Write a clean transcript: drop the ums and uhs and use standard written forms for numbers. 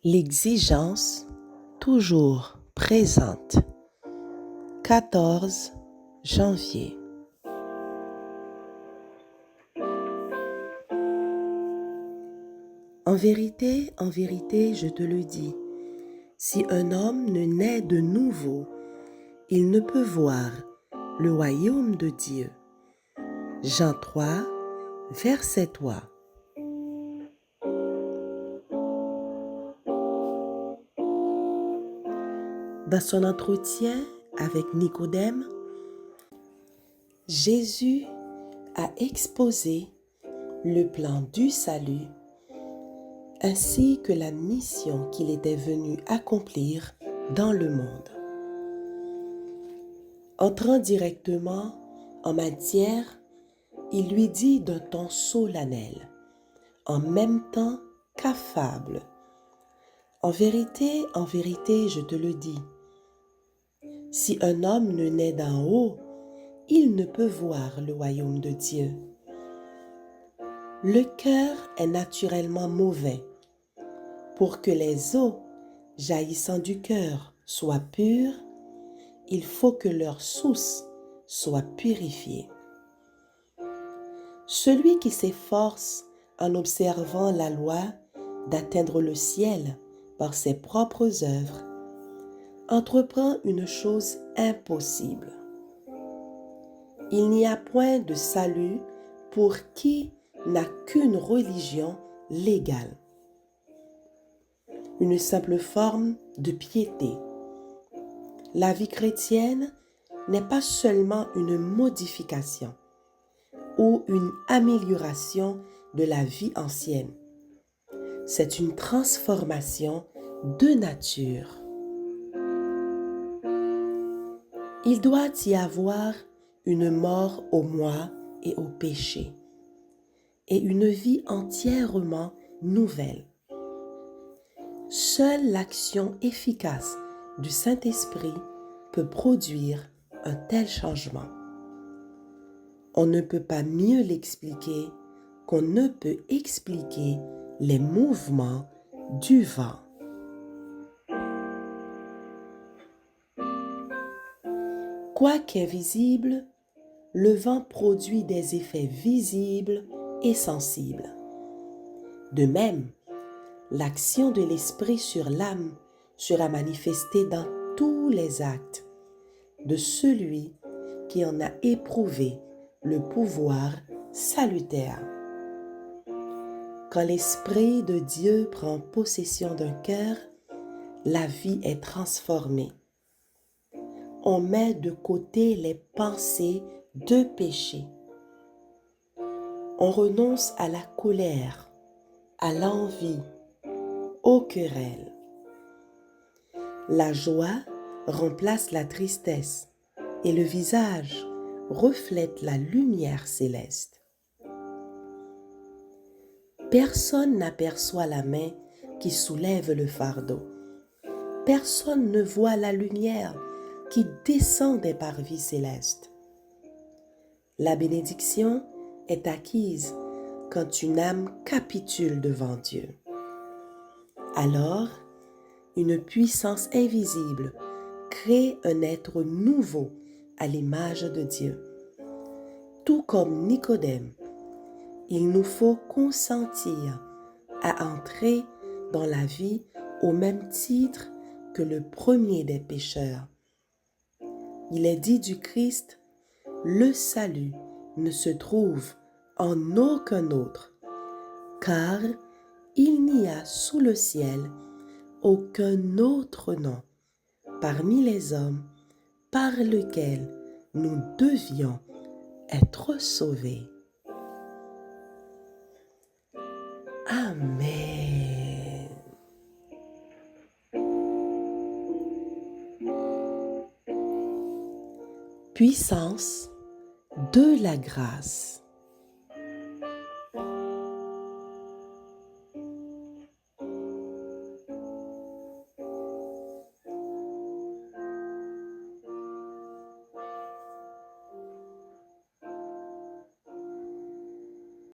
L'exigence toujours présente. 14 janvier. En vérité, je te le dis, si un homme ne naît de nouveau, il ne peut voir le royaume de Dieu. Jean 3, verset 3. Dans son entretien avec Nicodème, Jésus a exposé le plan du salut ainsi que la mission qu'il était venu accomplir dans le monde. Entrant directement en matière, il lui dit d'un ton solennel, en même temps qu'affable, en vérité, je te le dis, si un homme ne naît d'en haut, il ne peut voir le royaume de Dieu. Le cœur est naturellement mauvais. Pour que les eaux jaillissant du cœur soient pures, il faut que leur source soit purifiée. Celui qui s'efforce en observant la loi d'atteindre le ciel par ses propres œuvres entreprend une chose impossible. Il n'y a point de salut pour qui n'a qu'une religion légale, une simple forme de piété. La vie chrétienne n'est pas seulement une modification ou une amélioration de la vie ancienne. C'est une transformation de nature. Il doit y avoir une mort au moi et au péché et une vie entièrement nouvelle. Seule l'action efficace du Saint-Esprit peut produire un tel changement. On ne peut pas mieux l'expliquer qu'on ne peut expliquer les mouvements du vent. Quoiqu'invisible, le vent produit des effets visibles et sensibles. De même, l'action de l'esprit sur l'âme sera manifestée dans tous les actes de celui qui en a éprouvé le pouvoir salutaire. Quand l'Esprit de Dieu prend possession d'un cœur, la vie est transformée. On met de côté les pensées de péché. On renonce à la colère, à l'envie, aux querelles. La joie remplace la tristesse et le visage reflète la lumière céleste. Personne n'aperçoit la main qui soulève le fardeau. Personne ne voit la lumière qui descend des parvis célestes. La bénédiction est acquise quand une âme capitule devant Dieu. Alors, une puissance invisible crée un être nouveau à l'image de Dieu. Tout comme Nicodème, il nous faut consentir à entrer dans la vie au même titre que le premier des pécheurs. Il est dit du Christ, le salut ne se trouve en aucun autre, car il n'y a sous le ciel aucun autre nom parmi les hommes par lequel nous devions être sauvés. Amen. Puissance de la grâce.